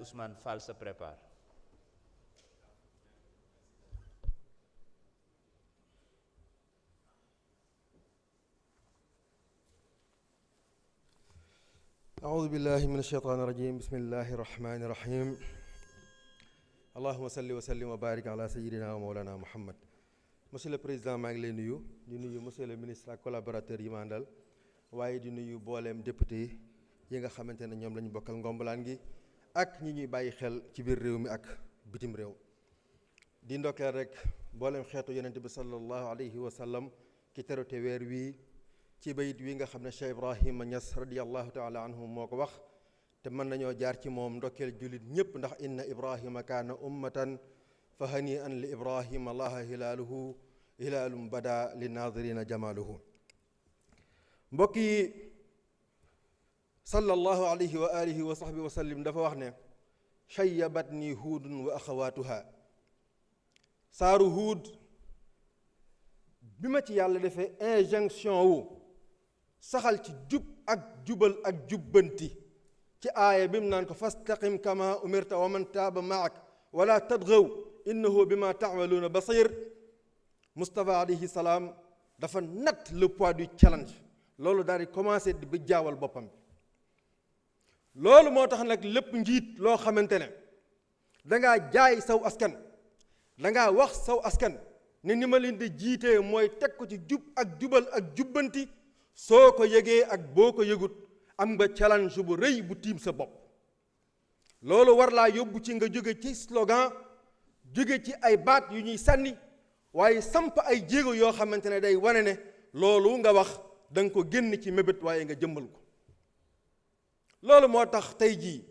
Ousmane Fall se prépare. أعوذ بالله من الشيطان الرجيم بسم الله الرحمن الرحيم اللهم صل وسلم وبارك على سيدنا ومولانا محمد. Monsieur le président maa ngi lay nuyu di nuyu monsieur le ministre ak collaborateurs yi ma àndal waaye di nuyu booleem député yi nga xamante ne ñoom la ñu bokkal ngombalaan gi ak ñi ñuy bàyyi xel ci biir réew mi ak bitim réew. di ndokkeel rek booleem xeetu yonent bi sallallahu alayhi wa sallam ki terute weer wii ci bayit wi nga xam ne Cheikh Ibrahima Niass radiyallahu taala anhu moo ko wax te mën nañoo jaar ci moom ndokkeel jullit ñépp ndax inna Ibrahima kaana ummatan fa hani an li Ibrahima laha hilaaluhu hilaalum bada li naadirina jamaaluhu. mbokk yi sallallahu alayhi wa alihi wa sahbihi wa sallim dafa wax ne shayyabatni huudun wa axawaatuha. saaru huud bi ma ci yàlla defee injonction wu saxal ci jub ak jubal ak jubbanti ci aaya bi mu naan ko fastaqim kama umirta wa man taaba maak wala tadgaw innahu bima taamaluuna basir. Moustapha alayhi salaam dafa natt le poids du challenge loolu daal di commencé di bi jaawal boppam bi. loolu moo tax nag lépp njiit loo xamante ne dangaa jaay saw askan dangaa wax saw askan ne ni ma leen di jiitee mooy teg ko ci jub ak jubal ak jubbanti soo ko yëgee ak boo ko yëgut am nga challenge bu rëy bu tiim sa bopp. loolu war laa yóbbu ci nga jóge ci slogan jóge ci ay baat yu ñuy sànni waaye samp ay jéego yoo xamante ne day wane ne loolu nga wax da nga ko génn ci mébét waaye nga jëmmal ko. loolu moo tax tey jii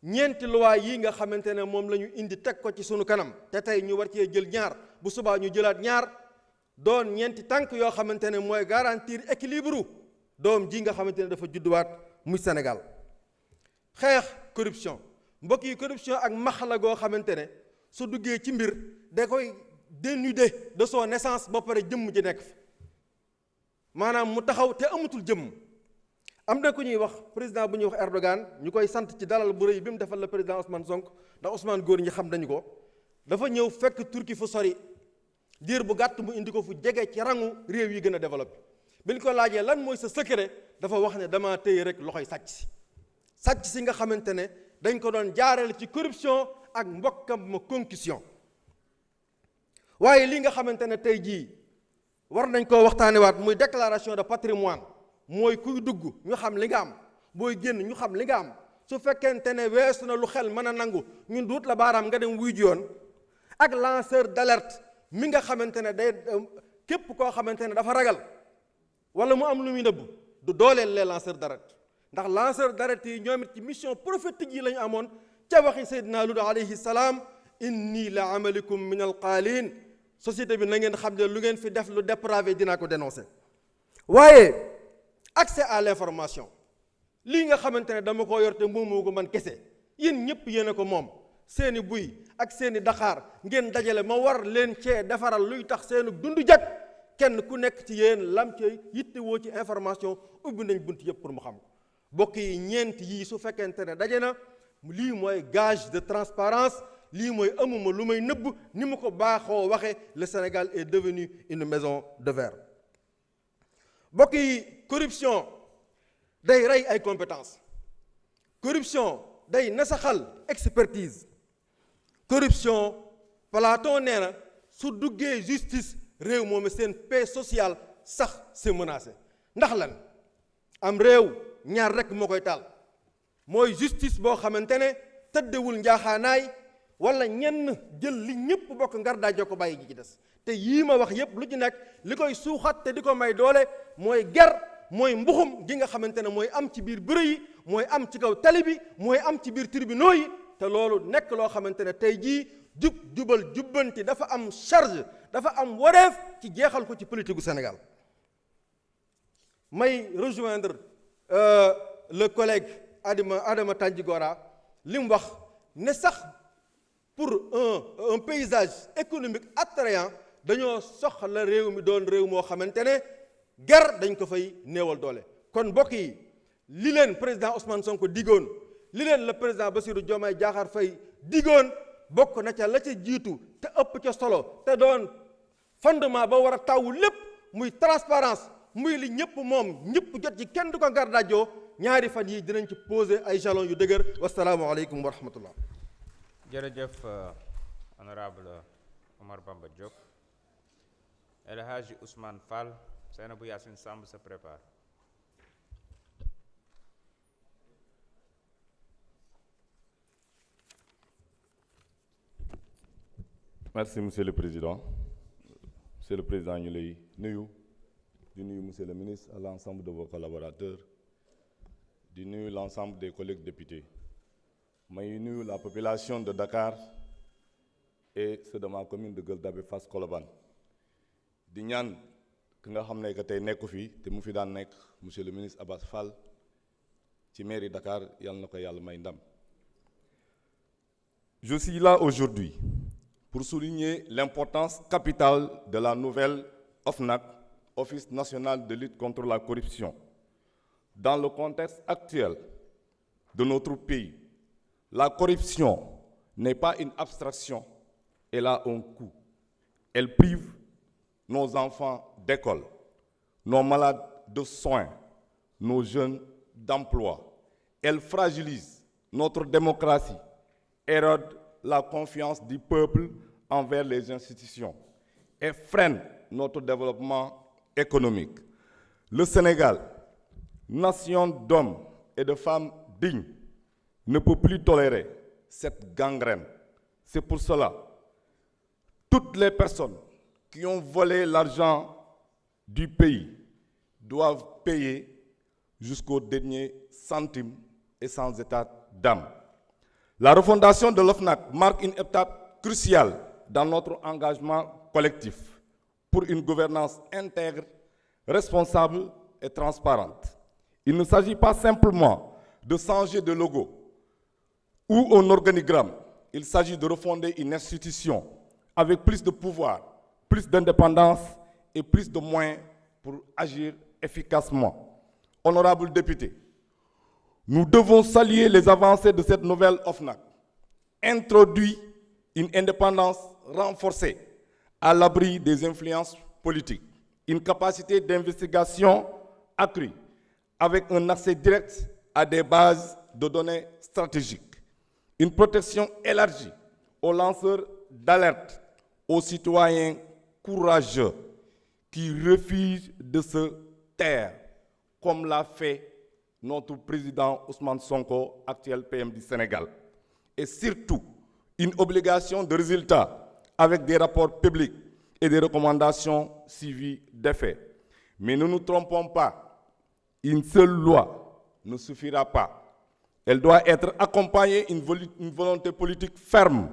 ñeenti luwaay yi nga xamante ne moom la ñu indi teg ko ci sunu kanam te tey ñu war cee jël ñaar bu subaa ñu jëlaat ñaar doon ñeenti tànk yoo xamante ne mooy garantir équilibre doom ji nga xamante ne dafa judduwaat muy Sénégal. xeex corruption mbokk yi corruption ak max la goo xamante ne su duggee ci mbir da koy dénuder de son essence ba pare jëmm ji nekk fi maanaam mu taxaw te amatul jëmm. am na ku ñuy wax président bu ñuy wax Erdogan ñu koy sant ci dalal bu rëy bi mu defal la président Ousmane Sonko ndax Ousmane góor ñi xam nañu ko dafa ñëw fekk Turquie fu sori diir bu gàtt mu indi ko fu jege ci rangu réew yi gën a développé. bi ñu ko laajee lan mooy sa secret dafa wax ne dama téye rek loxoy sàcc si nga xamante ne dañ ko doon jaarale ci corruption ak mbokkam ma concussion. waaye li nga xamante ne tey jii war nañ koo waxtaanewaat muy déclaration de patrimoine mooy kuy dugg ñu xam li nga am booy génn ñu xam li nga am su fekkente ne weesu na lu xel mën a nangu ñun duut la baaraam nga dem wuy ji yoon ak lanceur d'alerte mi nga xamante ne day képp koo xamante ne dafa ragal wala mu am lu muy nëbb du dooleel les lanceurs d'alerte ndax lanceur d'alerte yi ñoom it ci mission prophétique yi la ñu amoon ca waxi Seydina Lut alayhi salaam inni la amalikum min alqaalin société bi na ngeen xam ne lu ngeen fi def lu dépravé dinaa ko dénoncer. waaye accès à l'information lii nga xamante ne dama ko yor te moomoo ko man kese yéen ñëpp yéen a ko moom seeni buy ak seeni daxaar ngeen dajale ma war leen cee defaral luy tax seenu dund jag kenn ku nekk ci yéen lam ci yitte woo ci information ubbi nañ bunt yëpp pour mu xam ko. bokk yi ñeent yii su fekkente ne daje na lii mooy gage de transparence lii mooy amuma lu may nëbb ni mu ko baaxoo waxe le Sénégal est devenu une maison de verre. bokk yi corruption day rey ay compétences corruption day nasaxal expertise corruption Platon nee na su duggee justice réew moom seen paix sociale sax c'est menacé. ndax lan am réew ñaar rek moo koy taal mooy justice boo xamante ne tëddewul njaaxaanaay wala ñenn jël li ñëpp bokk ngar daajoo ko bàyyi ji ci des te yii ma wax yépp lu ci nekk li koy suuxat te di ko may doole mooy ger mooy mbuxum gi nga xamante ne mooy am ci biir bureau yi mooy am ci kaw tali bi mooy am ci biir tribunaux yi te loolu nekk loo xamante ne tey jii jubal jubbanti dafa am charge dafa am wareef ci jeexal ko ci politique gu Sénégal. may rejoindre le collègue Adama Tandjigora li mu wax ne sax pour un paysage économique attrayant dañoo soxla réew mi doon réew moo xamante ne ger dañ ko fay néewal doole. kon mbokk yi li leen président Ousmane Sonko diggoon li leen le président Bassirou Diomaye Diakhar Faye digoon bokk na ca la ca jiitu te ëpp ca solo te doon fondement ba war a taw lépp muy transparence muy li ñëpp moom ñëpp jot ci kenn du ko gardaajoo ñaari fan yi dinañ ci poser ay jalons yu dëgër wasalaamualeykum wa rahmatullah. jërëjëf honorable Omar Bamba Diop. El Hadji Ousmane Fall, Seynabou Yassine Samb se prépare. Merci Monsieur le Président. Monsieur le Président, ñu lay nuyu di nuyu Monsieur le Ministre, à l'ensemble de vos collaborateurs, di nuyu l'ensemble des collègues députés. may nuyu la population de Dakar et ceux de ma commune de Gueule Tapée Fass Colobane di ñaan ki nga xam ne que tey nekku fi te mu fi daan nekk monsieur le ministre Abass Fall ci mairie Dakar yàlla na ko yàlla may ndam. Je suis là aujourd'hui pour souligner l'importance capitale de la nouvelle OFNAC, Office national de lutte contre la corruption. Dans le contexte actuel de notre pays, la corruption n'est pas une abstraction, elle a un coût. Elle prive nos enfants d'école, nos malades de soins, nos jeunes d'emploi. Elle fragilise notre démocratie, érode la confiance du peuple envers les institutions et freine notre développement économique. Le Sénégal, nation d'hommes et de femmes dignes, ne peut plus tolérer cette gangrène. C'est pour cela toutes les personnes qui ont volé l'argent du pays doivent payer jusqu'au dernier centime et sans état d'âme. La refondation de l'OFNAC marque une étape cruciale dans notre engagement collectif pour une gouvernance intègre, responsable et transparente. Il ne s'agit pas simplement de changer de logo ou un organigramme. Il s'agit de refonder une institution avec plus de pouvoir, plus d'indépendance et plus de moyens pour agir efficacement. Honorables députés, nous devons saluer les avancées de cette nouvelle OFNAC. Introduit une indépendance renforcée à l'abri des influences politiques, une capacité d'investigation accrue avec un accès direct à des bases de données stratégiques, une protection élargie aux lanceurs d'alerte, aux citoyens courageux qui refusent de se taire, comme l'a fait notre président Ousmane Sonko, actuel PM du Sénégal. Et surtout, une obligation de résultat avec des rapports publics et des recommandations suivies d'effets. Mais ne nous trompons pas, une seule loi ne suffira pas. Elle doit être accompagnée d'une volonté politique ferme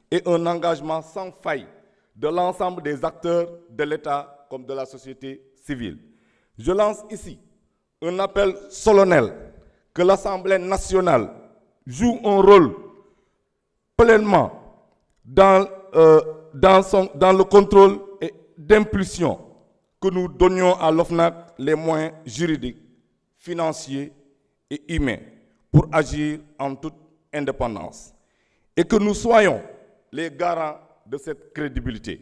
et un engagement sans faille de l'ensemble des acteurs de l'État comme de la société civile. Je lance ici un appel solennel que l'Assemblée nationale joue un rôle pleinement dans le contrôle et d'impulsion, que nous donnions à l'OFNAC les moyens juridiques, financiers et humains pour agir en toute indépendance et que nous soyons les garants de cette crédibilité.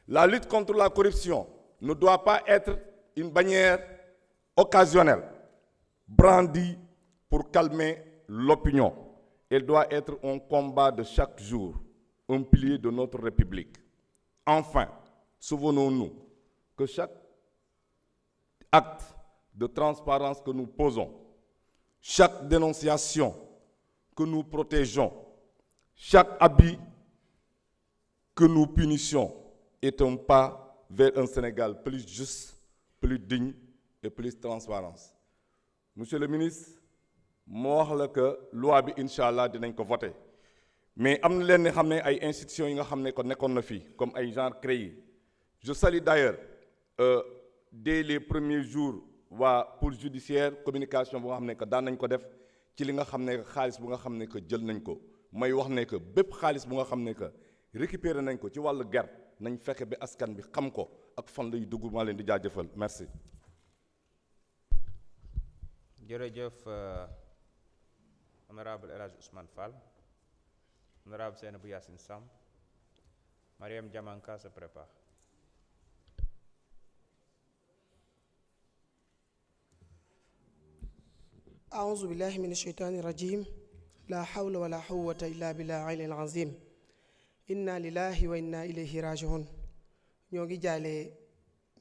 La lutte contre la corruption ne doit pas être une bannière occasionnelle, brandie pour calmer l'opinion. Elle doit être un combat de chaque jour, un pilier de notre République. Enfin, souvenons-nous que chaque acte de transparence que nous posons, chaque dénonciation que nous protégeons, chaque habit que nous punissions est un pas vers un Sénégal plus juste, plus digne et plus transparent. Monsieur le ministre, moo wax la que loi bi incha allah dinañ ko voter mais am na leen ne xam ne ay institutions yi nga xam ne ko nekkoon na fii comme ay genre CREI. Je salue d'ailleurs dès les premiers jours waa pôle judiciaire communication bu nga xam ne que daan nañ ko def ci li nga xam ne xaalis bu nga xam ne que jël nañ ko may wax ne que bépp xaalis bu nga xam ne que récupéré nañ ko ci wàllu ger nañ fexe ba askan bi xam ko ak fan lay dugg. maa leen di jaajëfal merci. jërëjëf Honorable El Hadj Ousmane Fall, Honorable Sainabou Yassine Sam, Mariam Diamanka se prépare. أعوذ بالله من الشيطان الرجيم لا حول ولا قوة إلا بالله العلي العظيم inna lillahi wa inna ilayhi raji'un. ñoo ngi jaale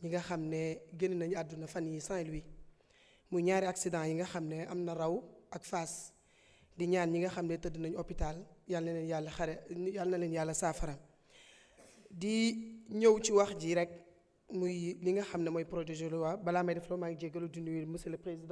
ñi nga xam ne génn nañu àdduna fan yi Saint-Louis muy ñaari accident yi nga xam ne am na Raw ak Fass di ñaan ñi nga xam ne tëdd nañu hôpital yàlla na leen yàlla yàlla na leen yàlla saafara di ñëw ci wax ji rek muy li nga xam ne mooy projet de loi balaa may def loo maa ngi jégalu di nuyu monsieur le président